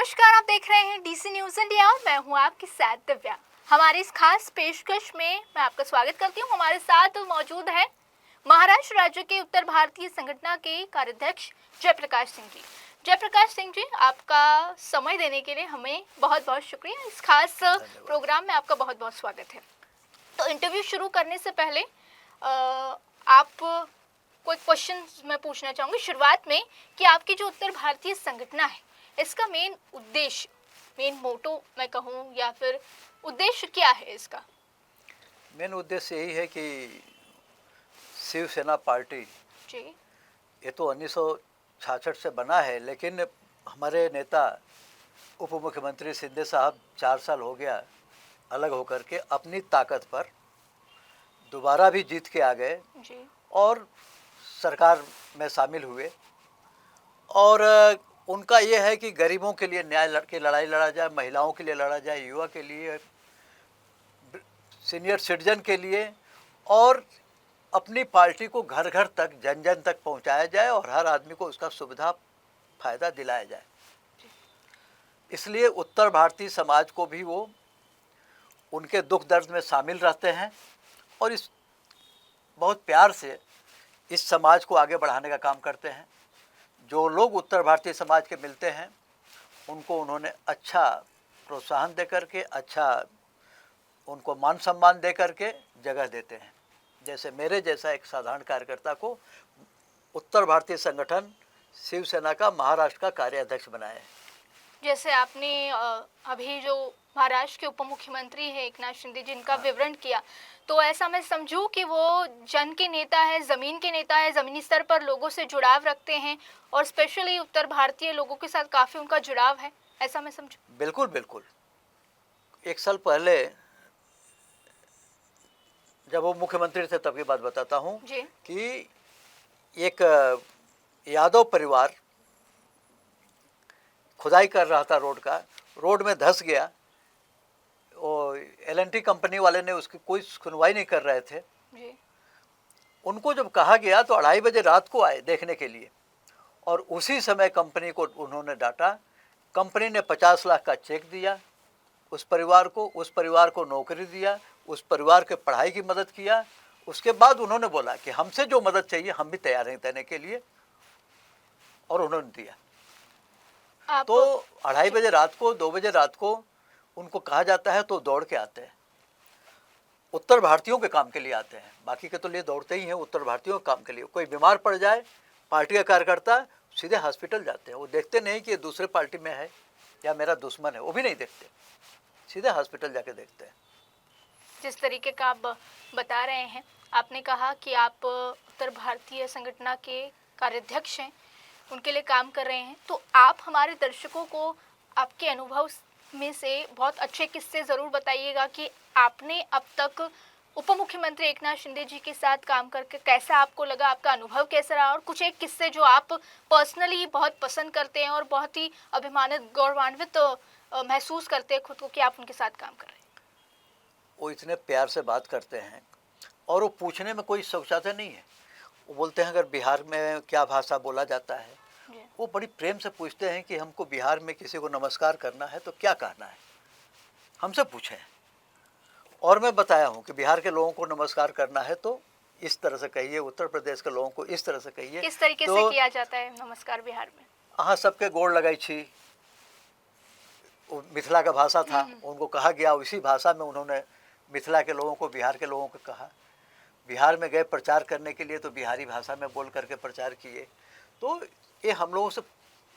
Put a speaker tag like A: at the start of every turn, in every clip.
A: नमस्कार, आप देख रहे हैं डीसी न्यूज इंडिया और मैं हूं आपके साथ दिव्या। हमारी इस खास पेशकश में मैं आपका स्वागत करती हूं। हमारे साथ मौजूद है महाराष्ट्र राज्य के उत्तर भारतीय संगठन के कार्याध्यक्ष जयप्रकाश सिंह जी। जयप्रकाश सिंह जी, आपका समय देने के लिए हमें बहुत बहुत शुक्रिया। इस खास प्रोग्राम में आपका बहुत बहुत स्वागत है। तो इंटरव्यू शुरू करने से पहले आप कोई क्वेश्चन मैं पूछना चाहूँगी शुरुआत में कि आपकी जो उत्तर भारतीय संगठन है इसका मेन उद्देश्य, मेन मोटो मैं कहूँ या फिर उद्देश्य क्या है इसका?
B: मेन उद्देश्य यही है कि शिवसेना पार्टी
A: जी
B: ये तो 1966 से बना है, लेकिन हमारे नेता उप मुख्यमंत्री शिंदे साहब 4 साल हो गया अलग होकर के अपनी ताकत पर दोबारा भी जीत के आ गए
A: जी
B: और सरकार में शामिल हुए। और उनका ये है कि गरीबों के लिए न्याय की लड़ाई लड़ा जाए, महिलाओं के लिए लड़ा जाए, युवा के लिए, सीनियर सिटीजन के लिए, और अपनी पार्टी को घर घर तक, जन जन तक पहुंचाया जाए और हर आदमी को उसका सुविधा फायदा दिलाया जाए। इसलिए उत्तर भारतीय समाज को भी वो उनके दुख दर्द में शामिल रहते हैं और इस बहुत प्यार से इस समाज को आगे बढ़ाने का काम करते हैं। जो लोग उत्तर भारतीय समाज के मिलते हैं उनको उन्होंने अच्छा प्रोत्साहन दे करके, अच्छा उनको मान सम्मान दे करके जगह देते हैं। जैसे मेरे जैसा एक साधारण कार्यकर्ता को उत्तर भारतीय संगठन शिवसेना का महाराष्ट्र का कार्याध्यक्ष बनाया है।
A: जैसे आपने अभी जो महाराष्ट्र के उप मुख्यमंत्री है एकनाथ शिंदे जी, इनका विवरण किया, तो ऐसा मैं समझूं कि वो जन के नेता है, जमीन के नेता है, जमीनी स्तर पर लोगों से जुड़ाव रखते हैं और स्पेशली उत्तर भारतीय लोगों के साथ काफी उनका जुड़ाव है, ऐसा मैं समझूं?
B: बिल्कुल बिल्कुल। 1 साल पहले जब वो मुख्यमंत्री थे तब की बात बताता हूँ कि एक यादव परिवार खुदाई कर रहा था रोड का, रोड में धंस गया। और L&T कंपनी वाले ने उसकी कोई सुनवाई नहीं कर रहे थे
A: जी।
B: उनको जब कहा गया तो 2:30 बजे रात को आए देखने के लिए और उसी समय कंपनी को उन्होंने डांटा। कंपनी ने 50 लाख का चेक दिया उस परिवार को नौकरी दिया, उस परिवार के पढ़ाई की मदद किया। उसके बाद उन्होंने बोला कि हमसे जो मदद चाहिए हम भी तैयार हैं देने के लिए, और उन्होंने दिया। तो 2:30 बजे रात को, 2 बजे रात को उनको कहा जाता है तो दौड़ के आते हैं। उत्तर भारतीयों के काम के लिए आते हैं, बाकी के तो लिए दौड़ते ही हैं, उत्तर भारतीयों के काम के लिए। कोई बीमार पड़ जाए पार्टी का कार्यकर्ता सीधे हॉस्पिटल जाते हैं। वो देखते नहीं कि ये दूसरे पार्टी में है या मेरा दुश्मन है, वो भी नहीं देखते, सीधे हॉस्पिटल जाके देखते हैं।
A: जिस तरीके का आप बता रहे हैं, आपने कहा कि आप उत्तर भारतीय संगठन के कार्याध्यक्ष हैं, उनके लिए काम कर रहे हैं, तो आप हमारे दर्शकों को आपके अनुभव में से बहुत अच्छे किस्से ज़रूर बताइएगा कि आपने अब तक उप मुख्यमंत्री एकनाथ शिंदे जी के साथ काम करके कैसा आपको लगा, आपका अनुभव कैसा रहा, और कुछ एक किस्से जो आप पर्सनली बहुत पसंद करते हैं और बहुत ही अभिमानित, गौरवान्वित महसूस करते हैं खुद को कि आप उनके साथ काम कर रहे हैं।
B: वो इतने प्यार से बात करते हैं और वो पूछने में कोई शौचाते नहीं है। वो बोलते हैं अगर बिहार में क्या भाषा बोला जाता है, वो बड़ी प्रेम से पूछते हैं कि हमको बिहार में किसी को नमस्कार करना है तो क्या कहना है, हमसे पूछें। और मैं बताया हूँ कि बिहार के लोगों को नमस्कार करना है तो इस तरह से कहिए, उत्तर प्रदेश के लोगों को इस तरह से कहिए।
A: किस तरीके
B: तो
A: से किया जाता है नमस्कार बिहार में?
B: हाँ, सबके गोड़ लगाई छी, मिथिला का भाषा था, उनको कहा गया, उसी भाषा में उन्होंने मिथिला के लोगों को, बिहार के लोगों को कहा। बिहार में गए प्रचार करने के लिए तो बिहारी भाषा में बोल करके प्रचार किए। तो ये हम लोगों से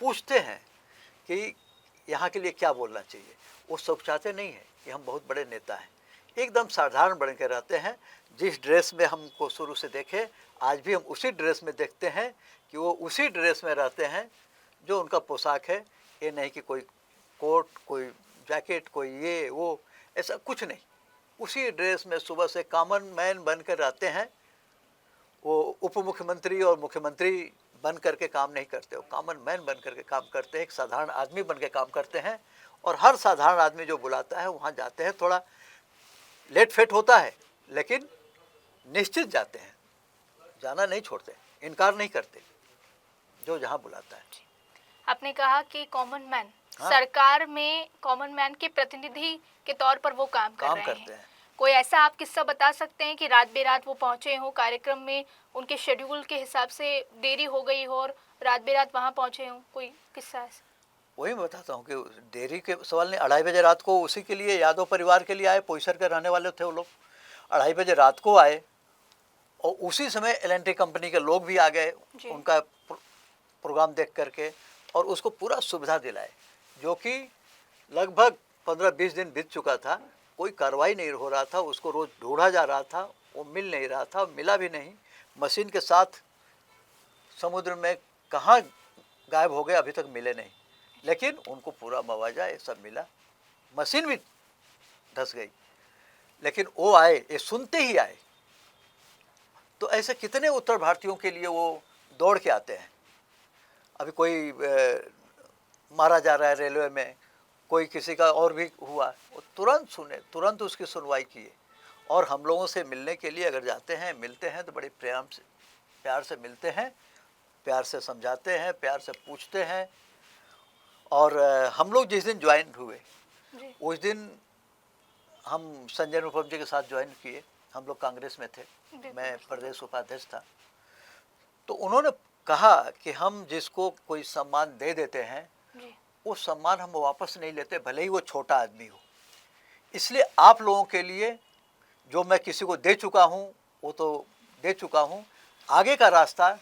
B: पूछते हैं कि यहाँ के लिए क्या बोलना चाहिए। वो सोचाते नहीं है कि हम बहुत बड़े नेता हैं, एकदम साधारण बन के रहते हैं। जिस ड्रेस में हमको शुरू से देखे, आज भी हम उसी ड्रेस में देखते हैं कि वो उसी ड्रेस में रहते हैं जो उनका पोशाक है। ये नहीं कि कोई कोट, कोई जैकेट, कोई ये वो, ऐसा कुछ नहीं। उसी ड्रेस में सुबह से कॉमन मैन बन कर रहते हैं। वो उप मुख्यमंत्री और मुख्यमंत्री बन करके काम नहीं करते, वो कॉमन मैन बन करके काम करते हैं, एक साधारण आदमी बन के काम करते हैं। और हर साधारण आदमी जो बुलाता है वहाँ जाते हैं। थोड़ा लेट फेट होता है लेकिन निश्चित जाते हैं, जाना नहीं छोड़ते, इनकार नहीं करते जो जहाँ बुलाता है।
A: आपने कहा कि कॉमन मैन,
B: हाँ।
A: सरकार में कॉमन मैन के प्रतिनिधि के तौर पर वो काम कर
B: काम
A: रहे
B: करते
A: हैं।
B: हैं।
A: कोई ऐसा आप किस्सा बता सकते हैं कि रात बेरात वो पहुंचे हो कार्यक्रम में, उनके शेड्यूल के हिसाब से देरी हो गई हो और रात बेरात वहां पहुंचे हो, कोई किस्सा ऐसा?
B: वही मैं बताता हूँ कि देरी के सवाल नहीं, 2:30 बजे रात को उसी के लिए यादव परिवार के लिए आए, पोईसर के रहने वाले थे वो लोग। 2:30 बजे रात को आए और उसी समय एल&टी कंपनी के लोग भी आ गए
A: जी।
B: उनका प्रोग्राम देख करके, और उसको पूरा सुविधा दिलाए, जो कि लगभग 15-20 दिन बीत चुका था, कोई कार्रवाई नहीं हो रहा था, उसको रोज़ ढूंढा जा रहा था, वो मिल नहीं रहा था, मिला भी नहीं। मशीन के साथ समुद्र में कहाँ गायब हो गए, अभी तक मिले नहीं, लेकिन उनको पूरा मुआवजा ये सब मिला। मशीन भी धंस गई, लेकिन वो आए, ये सुनते ही आए। तो ऐसे कितने उत्तर भारतीयों के लिए वो दौड़ के आते हैं। अभी कोई मारा जा रहा है रेलवे में, कोई किसी का और भी हुआ, वो तुरंत सुने, तुरंत उसकी सुनवाई किए। और हम लोगों से मिलने के लिए अगर जाते हैं, मिलते हैं तो बड़े प्यार से मिलते हैं, प्यार से समझाते हैं, प्यार से पूछते हैं। और हम लोग जिस दिन ज्वाइन हुए
A: जी।
B: उस दिन हम संजय अनुपम जी के साथ ज्वाइन किए। हम लोग कांग्रेस में थे, मैं प्रदेश उपाध्यक्ष था। तो उन्होंने कहा कि हम जिसको कोई सम्मान दे देते हैं,
A: जी।
B: वो सम्मान हम वापस नहीं लेते, भले ही वो छोटा आदमी हो। इसलिए आप लोगों के लिए जो मैं किसी को दे चुका हूँ वो तो दे चुका हूँ, आगे का रास्ता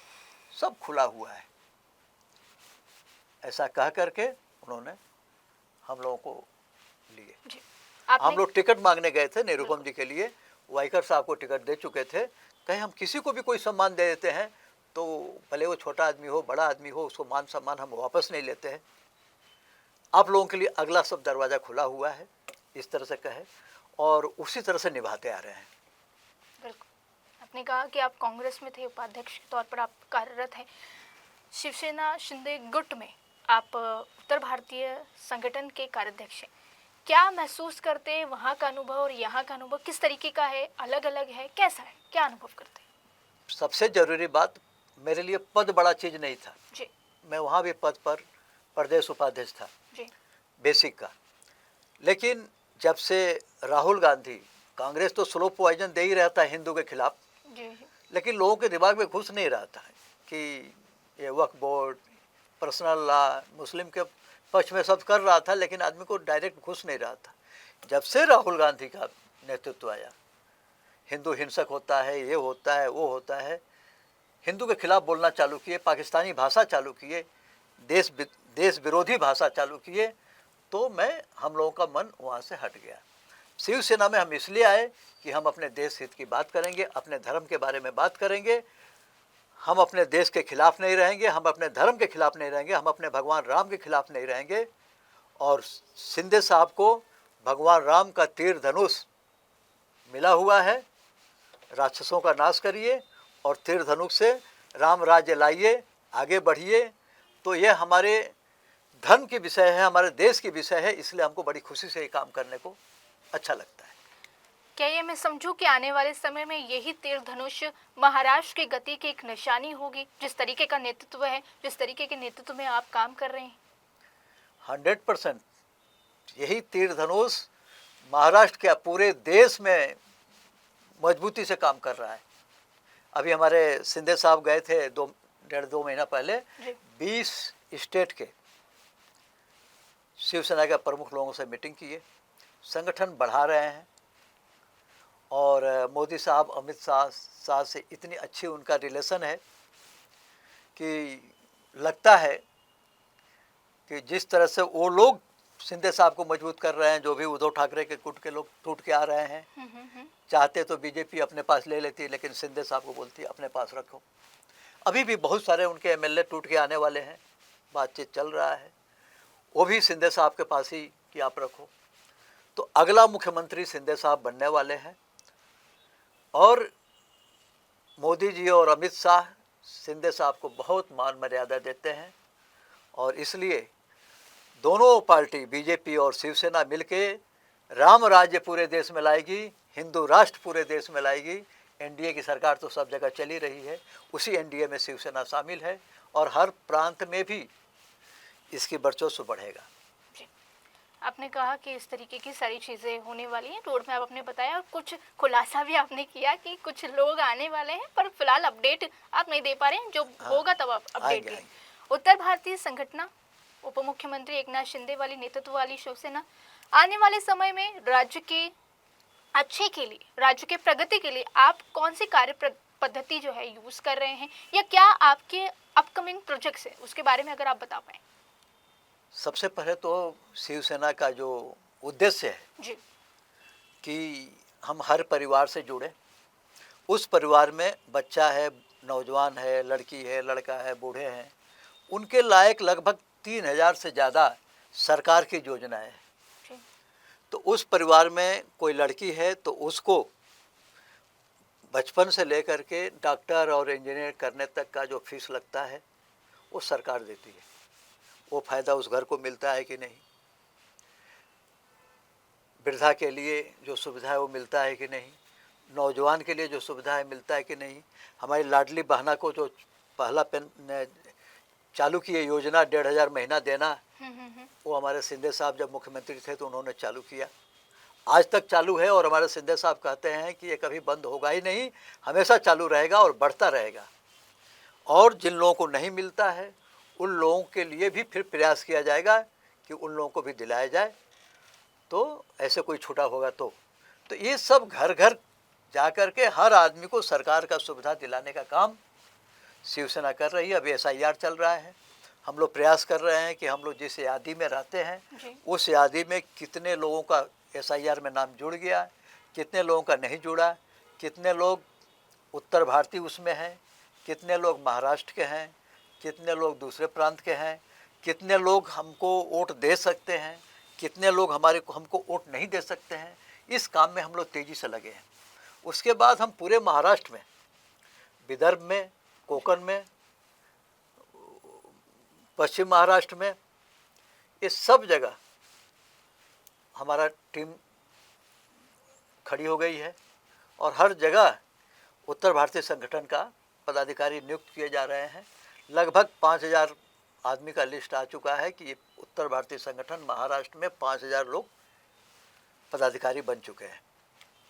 B: सब खुला हुआ है। ऐसा कह करके उन्होंने हम लोगों को लिए।
A: जी।
B: हम लोग टिकट मांगने गए थे निरुपम जी के लिए, वाइकर साहब को टिकट दे चुके थे। कहीं हम किसी को भी कोई सम्मान दे देते हैं तो भले वो छोटा आदमी हो बड़ा आदमी हो, उसको मान सम्मान हम वापस नहीं लेते हैं। आप लोगों के लिए अगला सब दरवाज़ा खुला हुआ है, इस तरह से कहे, और उसी तरह से निभाते आ रहे हैं।
A: बिल्कुल। आपने कहा कि आप कांग्रेस में थे, उपाध्यक्ष के तौर पर आप कार्यरत हैं। शिवसेना शिंदे गुट में आप उत्तर भारतीय संगठन के कार्याध्यक्ष हैं। क्या महसूस करते हैं, वहाँ का अनुभव और यहाँ का अनुभव किस तरीके का है, अलग अलग है, कैसा है, क्या अनुभव करते हैं?
B: सबसे ज़रूरी बात, मेरे लिए पद बड़ा चीज़ नहीं था
A: जी।
B: मैं वहाँ भी पद पर प्रदेश उपाध्यक्ष था
A: जी।
B: बेसिक का। लेकिन जब से राहुल गांधी, कांग्रेस तो स्लो पॉइजन दे ही रहता है हिंदू के खिलाफ,
A: जी।
B: लेकिन लोगों के दिमाग में घुस नहीं रहता है कि ये वक्फ बोर्ड, पर्सनल लॉ, मुस्लिम के पक्ष में सब कर रहा था, लेकिन आदमी को डायरेक्ट घुस नहीं रहा था। जब से राहुल गांधी का नेतृत्व आया, हिंदू हिंसक होता है, ये होता है, वो होता है, हिंदू के खिलाफ बोलना चालू किए, पाकिस्तानी भाषा चालू किए, देश विरोधी भाषा चालू किए, तो हम लोगों का मन वहाँ से हट गया। शिवसेना में हम इसलिए आए कि हम अपने देश हित की बात करेंगे, अपने धर्म के बारे में बात करेंगे, हम अपने देश के खिलाफ नहीं रहेंगे, हम अपने धर्म के खिलाफ नहीं रहेंगे, हम अपने भगवान राम के खिलाफ नहीं रहेंगे। और शिंदे साहब को भगवान राम का तीर धनुष मिला हुआ है, राक्षसों का नाश करिए और तीर धनुष से राम राज्य लाइए, आगे बढ़िए। तो ये हमारे धर्म की विषय है, हमारे देश की विषय है, इसलिए हमको बड़ी खुशी से ये काम करने को अच्छा लगता है।
A: क्या ये मैं समझूं कि आने वाले समय में यही तीर धनुष महाराष्ट्र की गति की एक निशानी होगी, जिस तरीके का नेतृत्व है, जिस तरीके के नेतृत्व में आप काम कर रहे हैं?
B: 100% यही तीर धनुष महाराष्ट्र के पूरे देश में मजबूती से काम कर रहा है। अभी हमारे शिंदे साहब गए थे 1.5-2 महीना पहले, 20 स्टेट के शिवसेना के प्रमुख लोगों से मीटिंग किए, संगठन बढ़ा रहे हैं। और मोदी साहब, अमित शाह से इतनी अच्छी उनका रिलेशन है कि लगता है कि जिस तरह से वो लोग शिंदे साहब को मजबूत कर रहे हैं, जो भी उद्धव ठाकरे के गुट के लोग टूट के आ रहे हैं, चाहते तो बीजेपी अपने पास ले लेती है, लेकिन शिंदे साहब को बोलती है अपने पास रखो। अभी भी बहुत सारे उनके एमएलए टूट के आने वाले हैं, बातचीत चल रहा है, वो भी शिंदे साहब के पास ही कि आप रखो। तो अगला मुख्यमंत्री शिंदे साहब बनने वाले हैं। और मोदी जी और अमित शाह शिंदे साहब को बहुत मान मर्यादा देते हैं, और इसलिए दोनों पार्टी बीजेपी और शिवसेना मिलके राम राज्य पूरे देश में लाएगी, हिंदू राष्ट्र पूरे देश में लाएगी। एनडीए की सरकार तो सब जगह चली रही है, उसी एनडीए में शिवसेना शामिल है, और हर प्रांत में भी इसकी वर्चस्व बढ़ेगा।
A: आपने कहा कि इस तरीके की सारी चीज़ें होने वाली हैं, रोड मैप आपने बताया और कुछ खुलासा भी आपने किया कि कुछ लोग आने वाले हैं, पर फिलहाल अपडेट आप नहीं दे पा रहे हैं, जो
B: हाँ,
A: होगा तब आप अपडेट
B: आएंगे
A: दें।
B: आएंगे।
A: उत्तर भारतीय संगठन, उप मुख्यमंत्री एकनाथ शिंदे वाली नेतृत्व वाली शिवसेना आने वाले समय में राज्य के अच्छे के लिए, राज्य के प्रगति के लिए आप कौन सी पद्धति जो है यूज कर रहे हैं, या क्या आपके अपकमिंग प्रोजेक्ट्स है उसके बारे में अगर आप बता पाए।
B: सबसे पहले तो शिवसेना का जो उद्देश्य है
A: जी
B: कि हम हर परिवार से जुड़े, उस परिवार में बच्चा है, नौजवान है, लड़की है, लड़का है, बूढ़े हैं, उनके लायक लगभग 3,000 से ज़्यादा सरकार की योजनाएं हैं।
A: जी
B: तो उस परिवार में कोई लड़की है तो उसको बचपन से लेकर के डॉक्टर और इंजीनियर करने तक का जो फीस लगता है वो सरकार देती है। वो फ़ायदा उस घर को मिलता है कि नहीं, वृद्धा के लिए जो सुविधा है वो मिलता है कि नहीं, नौजवान के लिए जो सुविधा है मिलता है कि नहीं, हमारी लाडली बहना को जो पहला पेन चालू की योजना 1,500 महीना देना, वो हमारे शिंदे साहब जब मुख्यमंत्री थे तो उन्होंने चालू किया, आज तक चालू है। और हमारे शिंदे साहब कहते हैं कि ये कभी बंद होगा ही नहीं, हमेशा चालू रहेगा और बढ़ता रहेगा। और जिन लोगों को नहीं मिलता है उन लोगों के लिए भी फिर प्रयास किया जाएगा कि उन लोगों को भी दिलाया जाए। तो ऐसे कोई छूटा होगा तो ये सब घर घर जा कर के हर आदमी को सरकार का सुविधा दिलाने का काम शिवसेना कर रही है। अभी SIR चल रहा है, हम लोग प्रयास कर रहे हैं कि हम लोग जिस यादी में रहते हैं उस यादी में कितने लोगों का SIR में नाम जुड़ गया, कितने लोगों का नहीं जुड़ा, कितने लोग उत्तर भारतीय उसमें हैं, कितने लोग महाराष्ट्र के हैं, कितने लोग दूसरे प्रांत के हैं, कितने लोग हमको वोट दे सकते हैं, कितने लोग हमको वोट नहीं दे सकते हैं। इस काम में हम लोग तेज़ी से लगे हैं। उसके बाद हम पूरे महाराष्ट्र में, विदर्भ में, कोंकण में, पश्चिम महाराष्ट्र में, इस सब जगह हमारा टीम खड़ी हो गई है और हर जगह उत्तर भारतीय संगठन का पदाधिकारी नियुक्त किए जा रहे हैं। लगभग 5,000 आदमी का लिस्ट आ चुका है कि उत्तर भारतीय संगठन महाराष्ट्र में 5,000 लोग पदाधिकारी बन चुके हैं।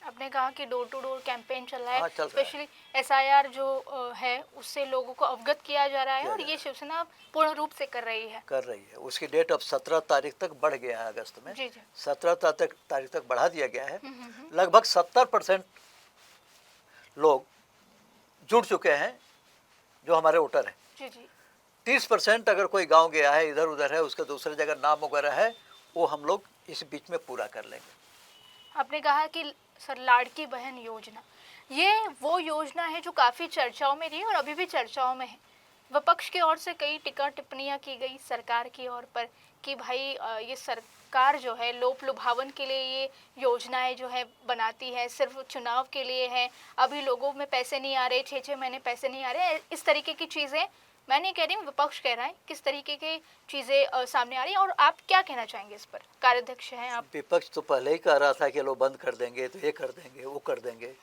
A: आपने कहा कि डोर टू डोर कैंपेन चल रहा है,
B: हाँ, चल रहा है।
A: स्पेशली SIR जो है उससे लोगों को अवगत किया जा रहा है और ये शिवसेना पूर्ण रूप से कर रही है।
B: उसकी डेट अब 17 तारीख तक बढ़ गया है, अगस्त में
A: जी
B: 17 तारीख तक बढ़ा दिया गया है। लगभग 70% लोग जुड़ चुके हैं जो हमारे वोटर हैं।
A: जी
B: 30% अगर कोई गांव गया है, इधर उधर है, उसका दूसरी जगह नाम वगैरह है, वो हम लोग इस बीच में पूरा कर लेंगे।
A: आपने कहा कि सर लाड़की बहन योजना, ये वो योजना है जो काफ़ी चर्चाओं में रही और अभी भी चर्चाओं में है। विपक्ष की ओर से कई टिक्का टिप्पणियां की गई सरकार की ओर पर कि भाई ये सरकार जो है लोक लुभावन के लिए ये योजनाएं जो है बनाती है, सिर्फ चुनाव के लिए है, अभी लोगों में पैसे नहीं आ रहे, 6-6 महीने पैसे नहीं आ रहे, इस तरीके की चीज़ें। मैं नहीं कह रही हूँ, विपक्ष कह रहा है, किस तरीके की चीज़ें सामने आ रही हैं और आप क्या कहना चाहेंगे इस पर, कार्याध्यक्ष हैं आप।
B: विपक्ष तो पहले ही कह रहा था कि लोग बंद कर देंगे, तो ये कर देंगे, वो कर देंगे,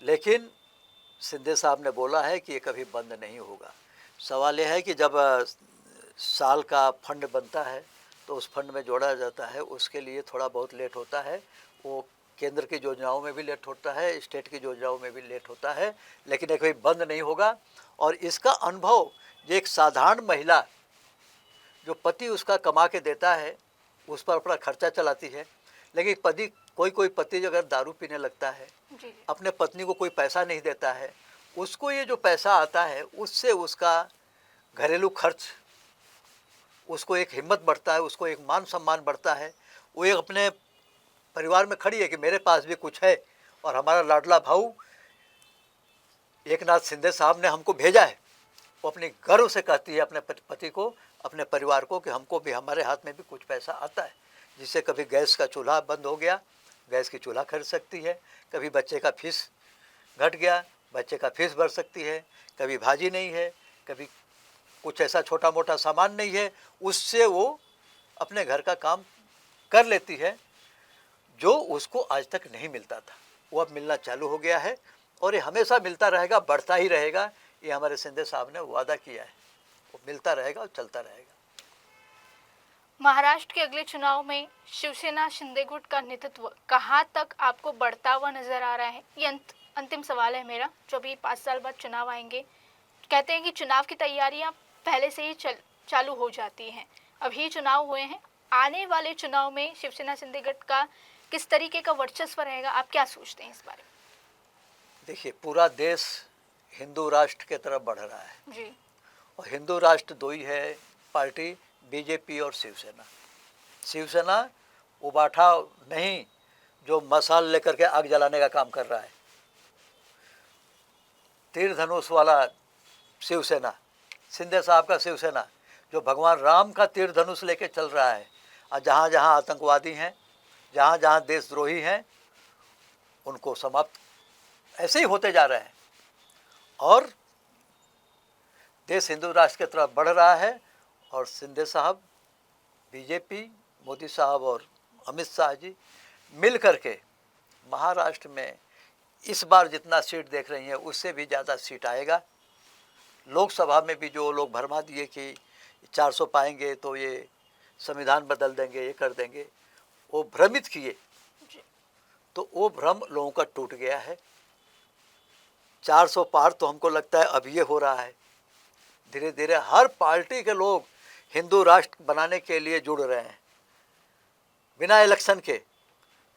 B: लेकिन शिंदे साहब ने बोला है कि ये कभी बंद नहीं होगा। सवाल यह है कि जब साल का फंड बनता है तो उस फंड में जोड़ा जाता है, उसके लिए थोड़ा बहुत लेट होता है। वो केंद्र की योजनाओं में भी लेट होता है, स्टेट की योजनाओं में भी लेट होता है, लेकिन ये कभी बंद नहीं होगा। और इसका अनुभव जो एक साधारण महिला जो पति उसका कमा के देता है उस पर अपना खर्चा चलाती है, लेकिन कोई पति जो अगर दारू पीने लगता है, अपने पत्नी को कोई पैसा नहीं देता है, उसको ये जो पैसा आता है उससे उसका घरेलू खर्च, उसको एक हिम्मत बढ़ता है, उसको एक मान सम्मान बढ़ता है। वो एक अपने परिवार में खड़ी है कि मेरे पास भी कुछ है और हमारा लाडला भाऊ एकनाथ शिंदे साहब ने हमको भेजा है। वो अपने गर्व से कहती है अपने पति को, अपने परिवार को, कि हमको भी, हमारे हाथ में भी कुछ पैसा आता है, जिससे कभी गैस का चूल्हा बंद हो गया, गैस की चूल्हा खरीद सकती है, कभी बच्चे का फीस घट गया, बच्चे का फीस भर सकती है, कभी भाजी नहीं है, कभी कुछ ऐसा छोटा मोटा सामान नहीं है, उससे वो अपने घर का काम कर लेती है, जो उसको आज तक नहीं मिलता था। वो अब मिलना चालू हो गया है और ये हमेशा मिलता रहेगा, बढ़ता ही रहेगा। ये हमारे शिंदे साहब ने वादा किया है, वो मिलता रहेगा और चलता रहेगा।
A: महाराष्ट्र के अगले चुनाव में शिवसेना शिंदे गुट का नेतृत्व कहाँ तक आपको बढ़ता हुआ नजर आ रहा है? ये अंतिम सवाल है मेरा। जो भी 5 साल बाद चुनाव आएंगे, कहते हैं कि चुनाव की तैयारियां पहले से ही चालू हो जाती हैं। अभी चुनाव हुए हैं, आने वाले चुनाव में शिवसेना शिंदे गुट का किस तरीके का वर्चस्व रहेगा, आप क्या सोचते हैं इस बारे में?
B: देखिए, पूरा देश हिंदू राष्ट्र की तरफ बढ़ रहा है
A: जी।
B: और हिंदू राष्ट्र दो ही है पार्टी, बीजेपी और शिवसेना। शिवसेना वो बाठा नहीं जो मसाल लेकर के आग जलाने का काम कर रहा है। तीर धनुष वाला शिवसेना, शिंदे साहब का शिवसेना, जो भगवान राम का तीर धनुष लेके चल रहा है। और जहाँ जहाँ आतंकवादी हैं, जहाँ जहाँ देशद्रोही हैं, उनको समाप्त ऐसे ही होते जा रहे हैं और देश हिंदू राष्ट्र की तरफ बढ़ रहा है। और शिंदे साहब, बीजेपी, मोदी साहब और अमित शाह जी मिल करके महाराष्ट्र में इस बार जितना सीट देख रही हैं उससे भी ज़्यादा सीट आएगा। लोकसभा में भी जो लोग भरमा दिए कि 400 पाएंगे तो ये संविधान बदल देंगे, ये कर देंगे, वो भ्रमित किए, तो वो भ्रम लोगों का टूट गया है। 400 पार तो हमको लगता है अब ये हो रहा है। धीरे धीरे हर पार्टी के लोग हिंदू राष्ट्र बनाने के लिए जुड़ रहे हैं बिना इलेक्शन के।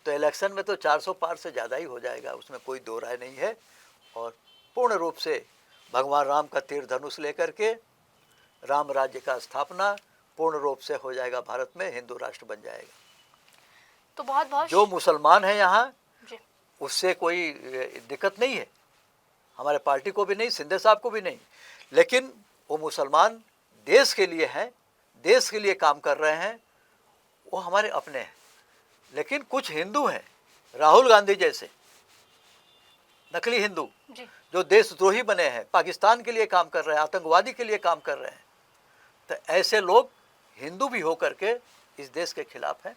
B: तो इलेक्शन में तो 400 पार से ज़्यादा ही हो जाएगा, उसमें कोई दो राय नहीं है। और पूर्ण रूप से भगवान राम का तीर धनुष लेकर के राम राज्य का स्थापना पूर्ण रूप से हो जाएगा, भारत में हिंदू राष्ट्र बन जाएगा।
A: तो बहुत बहुत
B: जो मुसलमान हैं यहाँ,
A: जी।
B: उससे कोई दिक्कत नहीं है, हमारे पार्टी को भी नहीं, शिंदे साहब को भी नहीं। लेकिन वो मुसलमान देश के लिए हैं, देश के लिए काम कर रहे हैं, वो हमारे अपने हैं। लेकिन कुछ हिंदू हैं, राहुल गांधी जैसे नकली हिंदू, जो देशद्रोही बने हैं, पाकिस्तान के लिए काम कर रहे हैं, आतंकवादी के लिए काम कर रहे हैं। तो ऐसे लोग हिंदू भी होकर के इस देश के खिलाफ हैं।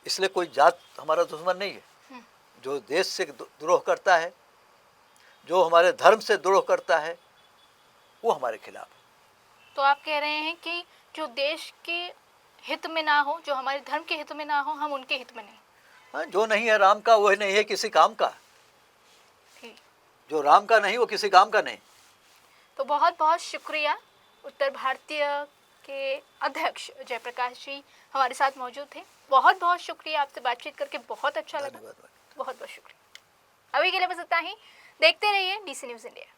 B: इसलिए कोई जात हमारा दुश्मन नहीं है। जो देश से द्रोह करता है, जो हमारे धर्म से द्रोह करता है, वो हमारे खिलाफ है।
A: तो आप कह रहे हैं कि जो देश के हित में ना हो, जो हमारे धर्म के हित में ना हो, हम उनके हित में नहीं।
B: हाँ, जो नहीं है राम का वो नहीं है किसी काम का। जो राम का नहीं वो किसी काम का नहीं।
A: तो बहुत बहुत शुक्रिया। उत्तर भारतीय के अध्यक्ष जयप्रकाश जी हमारे साथ मौजूद थे। बहुत बहुत शुक्रिया, आपसे बातचीत करके बहुत अच्छा लगा। बहुत बहुत शुक्रिया। अभी के लिए बस इतना ही। देखते रहिए DC न्यूज़ इंडिया।